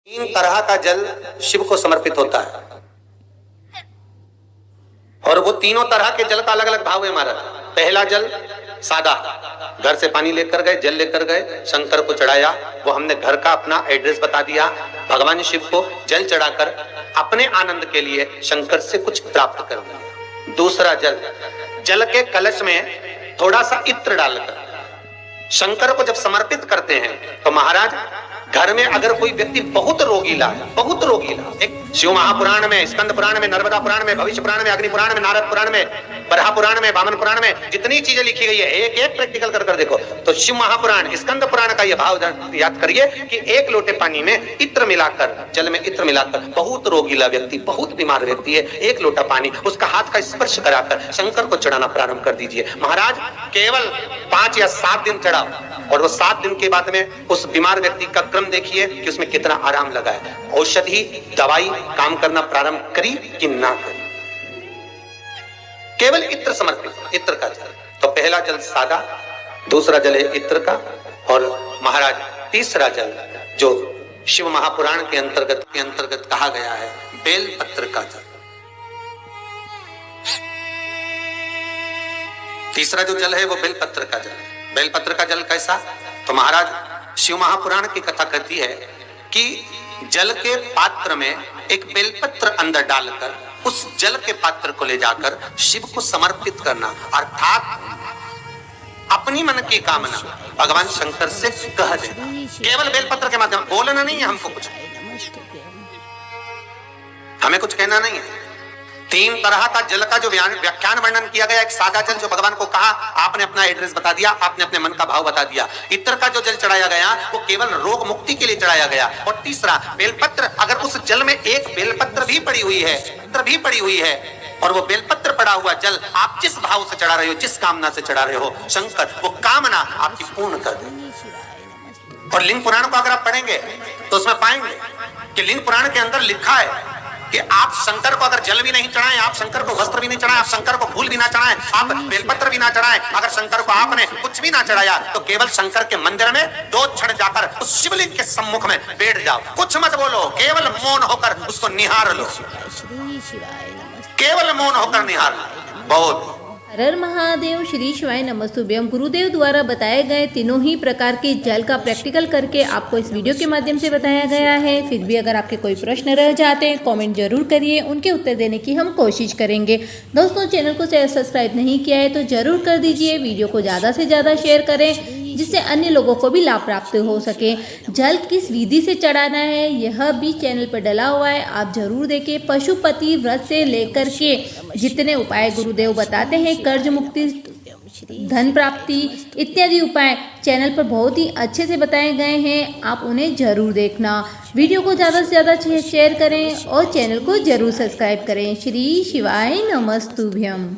तीन तरह का जल शिव को समर्पित होता है और वो तीनों तरह के जल का अलग अलग भाव है महाराज। पहला जल सादा, घर से पानी लेकर गए, जल लेकर गए, शंकर को चढ़ाया, वो हमने घर का अपना एड्रेस बता दिया, भगवान शिव को जल चढ़ाकर अपने आनंद के लिए शंकर से कुछ प्राप्त कर लिया। दूसरा जल, जल के कलश में थोड़ा सा इत्र डालकर शंकर को जब समर्पित करते हैं तो महाराज घर में अगर कोई व्यक्ति बहुत रोगीला है, बहुत रोगीला, एक शिव महापुराण में, स्कंद पुराण में, नर्मदा पुराण में, भविष्य पुराण में, अग्नि पुराण में, नारद पुराण में, बरहा पुराण में, वामन पुराण में जितनी चीजें लिखी गई है एक एक प्रैक्टिकल कर देखो तो शिव महापुराण, स्कंद पुराण का यह भाव याद करिए कि एक लोटे पानी में इत्र मिलाकर, जल में इत्र मिलाकर, बहुत रोगीला व्यक्ति, बहुत बीमार व्यक्ति है, एक लोटा पानी उसका हाथ का स्पर्श कराकर शंकर को चढ़ाना प्रारंभ कर दीजिए। महाराज केवल 5 या 7 दिन चढ़ाओ और वो 7 दिन के बाद में उस बीमार व्यक्ति का क्रम देखिए कि उसमें कितना आराम लगा है। औषधि दवाई काम करना प्रारंभ करी कि ना करी। केवल इत्र समर्पित, इत्र का जल। तो पहला जल सादा, दूसरा जल है इत्र का, और महाराज तीसरा जल जो शिव महापुराण के अंतर्गत कहा गया है बेल पत्र का जल। तीसरा जो जल है वो बेल पत्र का जल है। बेल पत्र का जल कैसा? तो महाराज शिव महापुराण की कथा कहती है कि जल के पात्र में एक बेलपत्र अंदर डालकर उस जल के पात्र को ले जाकर शिव को समर्पित करना, अर्थात अपनी मन की कामना भगवान शंकर से कह देना। केवल बेलपत्र के माध्यम, बोलना नहीं है हमको कुछ, हमें कुछ कहना नहीं है। 3 तरह का जल का जो व्याख्यान वर्णन किया गया, एक सादा जल जो भगवान को कहा, आपने अपना एड्रेस बता दिया, आपने अपने मन का भाव बता दिया। इत्र का जो जल चढ़ाया गया वो केवल रोग मुक्ति के लिए चढ़ाया गया। और तीसरा बेलपत्र, अगर उस जल में एक बेलपत्र भी पड़ी हुई है, पत्र भी पड़ी हुई है और वो बेलपत्र पड़ा हुआ जल आप जिस भाव से चढ़ा रहे हो, जिस कामना से चढ़ा रहे हो, शंकर वो कामना आपकी पूर्ण कर दे। और लिंग पुराण को अगर आप पढ़ेंगे तो उसमें पाएंगे कि लिंग पुराण के अंदर लिखा है कि आप शंकर को अगर जल भी नहीं चढ़ाएं, आप शंकर को वस्त्र भी नहीं चढ़ाएं, आप शंकर को फूल भी ना चढ़ाएं, आप बेलपत्र भी ना चढ़ाएं, अगर शंकर को आपने कुछ भी ना चढ़ाया तो केवल शंकर के मंदिर में 2 क्षण जाकर उस शिवलिंग के सम्मुख में बैठ जाओ, कुछ मत बोलो, केवल मौन होकर उसको निहार लो, केवल मौन होकर निहार लो। बहुत हर हर महादेव, श्री शिवाय नमस्तुभ्यम। गुरुदेव द्वारा बताए गए तीनों ही प्रकार के जल का प्रैक्टिकल करके आपको इस वीडियो के माध्यम से बताया गया है। फिर भी अगर आपके कोई प्रश्न रह जाते हैं कमेंट जरूर करिए, उनके उत्तर देने की हम कोशिश करेंगे। दोस्तों, चैनल को सब्सक्राइब नहीं किया है तो जरूर कर दीजिए, वीडियो को ज़्यादा से ज़्यादा शेयर करें जिससे अन्य लोगों को भी लाभ प्राप्त हो सके। जल किस विधि से चढ़ाना है यह भी चैनल पर डला हुआ है, आप जरूर देखें। पशुपति व्रत से लेकर के जितने उपाय गुरुदेव बताते हैं, कर्ज मुक्ति, धन प्राप्ति इत्यादि उपाय चैनल पर बहुत ही अच्छे से बताए गए हैं, आप उन्हें जरूर देखना। वीडियो को ज़्यादा से ज़्यादा शेयर करें और चैनल को जरूर सब्सक्राइब करें। श्री शिवाय नमस्तुभ्यम।